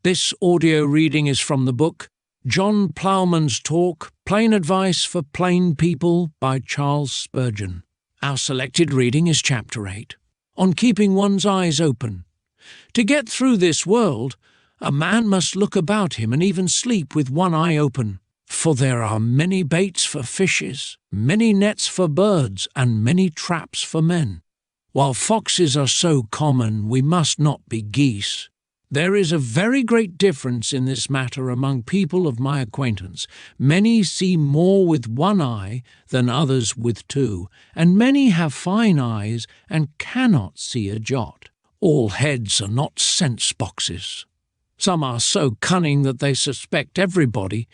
This audio reading is from the book John Ploughman's Talk, Plain Advice for Plain People by Charles Spurgeon. Our selected reading is Chapter 8, on keeping one's eyes open. To get through this world, a man must look about him and even sleep with one eye open. For there are many baits for fishes, many nets for birds, and many traps for men. While foxes are so common, we must not be geese. There is a very great difference in this matter among people of my acquaintance. Many see more with one eye than others with two, and many have fine eyes and cannot see a jot. All heads are not sense boxes. Some are so cunning that they suspect everybody,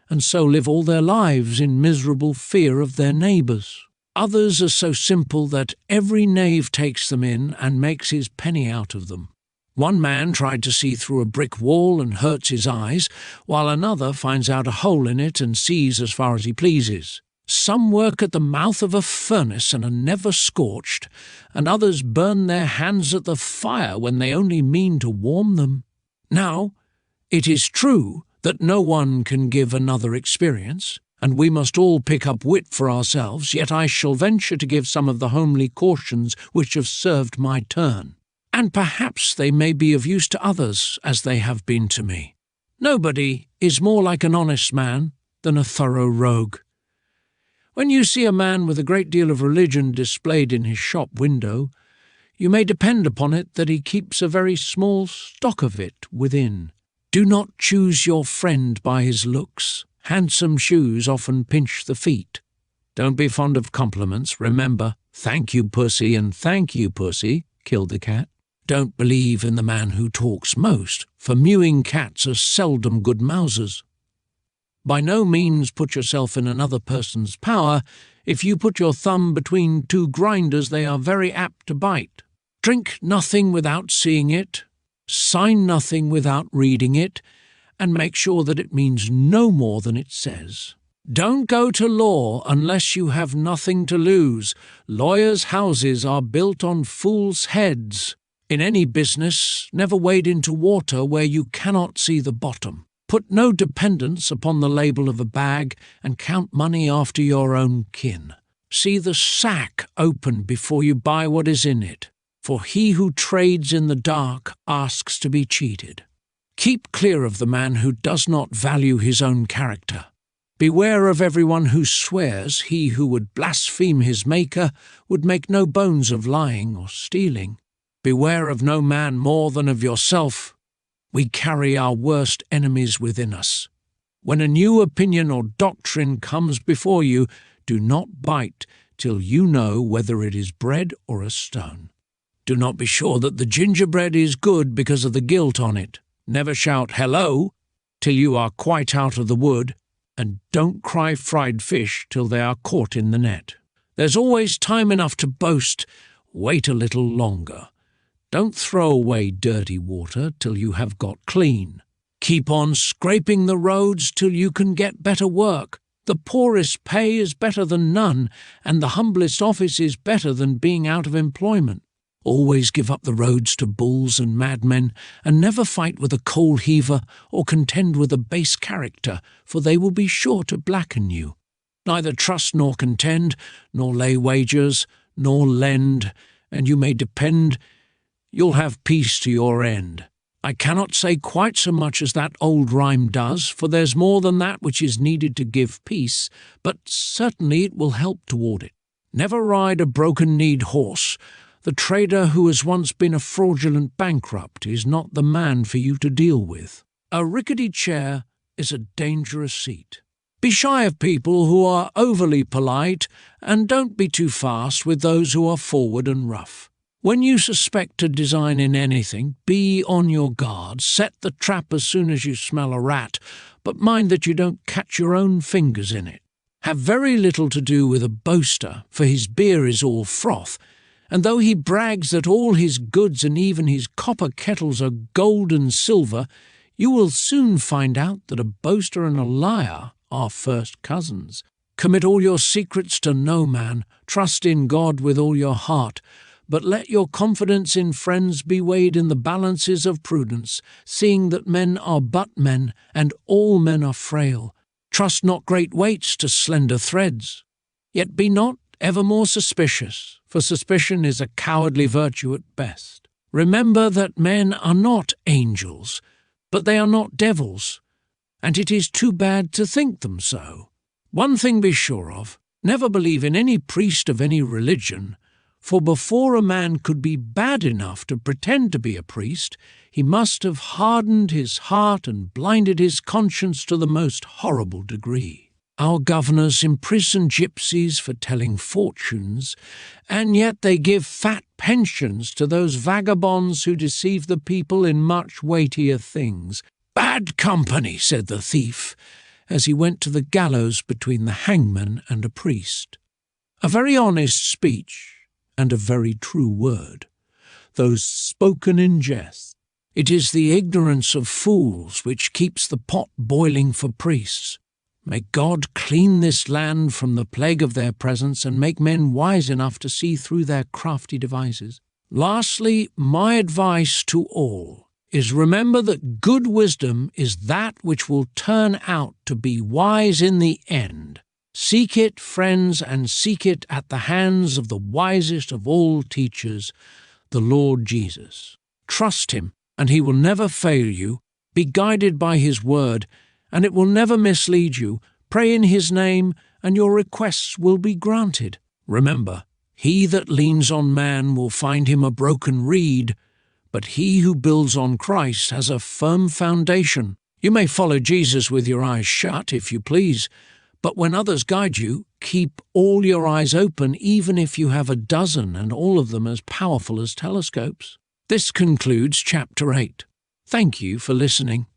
and so live all their lives in miserable fear of their neighbours. Others are so simple that every knave takes them in and makes his penny out of them. One man tried to see through a brick wall and hurts his eyes, while another finds out a hole in it and sees as far as he pleases. Some work at the mouth of a furnace and are never scorched, and others burn their hands at the fire when they only mean to warm them. Now, it is true that no one can give another experience, and we must all pick up wit for ourselves, yet I shall venture to give some of the homely cautions which have served my turn. And perhaps they may be of use to others, as they have been to me. Nobody is more like an honest man than a thorough rogue. When you see a man with a great deal of religion displayed in his shop window, you may depend upon it that he keeps a very small stock of it within. Do not choose your friend by his looks. Handsome shoes often pinch the feet. Don't be fond of compliments. Remember, thank you, pussy, and thank you, pussy, killed the cat. Don't believe in the man who talks most, for mewing cats are seldom good mousers. By no means put yourself in another person's power. If you put your thumb between two grinders, they are very apt to bite. Drink nothing without seeing it, sign nothing without reading it, and make sure that it means no more than it says. Don't go to law unless you have nothing to lose. Lawyers' houses are built on fools' heads. In any business, never wade into water where you cannot see the bottom. Put no dependence upon the label of a bag, and count money after your own kin. See the sack open before you buy what is in it, for he who trades in the dark asks to be cheated. Keep clear of the man who does not value his own character. Beware of everyone who swears. He who would blaspheme his Maker would make no bones of lying or stealing. Beware of no man more than of yourself. We carry our worst enemies within us. When a new opinion or doctrine comes before you, do not bite till you know whether it is bread or a stone. Do not be sure that the gingerbread is good because of the gilt on it. Never shout "hello" till you are quite out of the wood, and don't cry fried fish till they are caught in the net. There's always time enough to boast. Wait a little longer. Don't throw away dirty water till you have got clean. Keep on scraping the roads till you can get better work. The poorest pay is better than none, and the humblest office is better than being out of employment. Always give up the roads to bulls and madmen, and never fight with a coal heaver or contend with a base character, for they will be sure to blacken you. Neither trust nor contend, nor lay wagers, nor lend, and you may depend you'll have peace to your end. I cannot say quite so much as that old rhyme does, for there's more than that which is needed to give peace, but certainly it will help toward it. Never ride a broken-kneed horse. The trader who has once been a fraudulent bankrupt is not the man for you to deal with. A rickety chair is a dangerous seat. Be shy of people who are overly polite, and don't be too fast with those who are forward and rough. When you suspect a design in anything, be on your guard. Set the trap as soon as you smell a rat, but mind that you don't catch your own fingers in it. Have very little to do with a boaster, for his beer is all froth, and though he brags that all his goods and even his copper kettles are gold and silver, you will soon find out that a boaster and a liar are first cousins. Commit all your secrets to no man. Trust in God with all your heart, But let your confidence in friends be weighed in the balances of prudence, seeing that men are but men, and all men are frail. Trust not great weights to slender threads. Yet be not evermore suspicious, for suspicion is a cowardly virtue at best. Remember that men are not angels, but they are not devils, and it is too bad to think them so. One thing be sure of, never believe in any priest of any religion, for before a man could be bad enough to pretend to be a priest, he must have hardened his heart and blinded his conscience to the most horrible degree. Our governors imprison gypsies for telling fortunes, and yet they give fat pensions to those vagabonds who deceive the people in much weightier things. "Bad company," said the thief, as he went to the gallows between the hangman and a priest. A very honest speech, and a very true word, though spoken in jest. It is the ignorance of fools which keeps the pot boiling for priests. May God clean this land from the plague of their presence, and make men wise enough to see through their crafty devices. Lastly, my advice to all is remember that good wisdom is that which will turn out to be wise in the end. Seek it, friends, and seek it at the hands of the wisest of all teachers, the Lord Jesus. Trust him, and he will never fail you. Be guided by his word, and it will never mislead you. Pray in his name, and your requests will be granted. Remember, he that leans on man will find him a broken reed, but he who builds on Christ has a firm foundation. You may follow Jesus with your eyes shut, if you please, but when others guide you, keep all your eyes open, even if you have a dozen and all of them as powerful as telescopes. This concludes Chapter 8. Thank you for listening.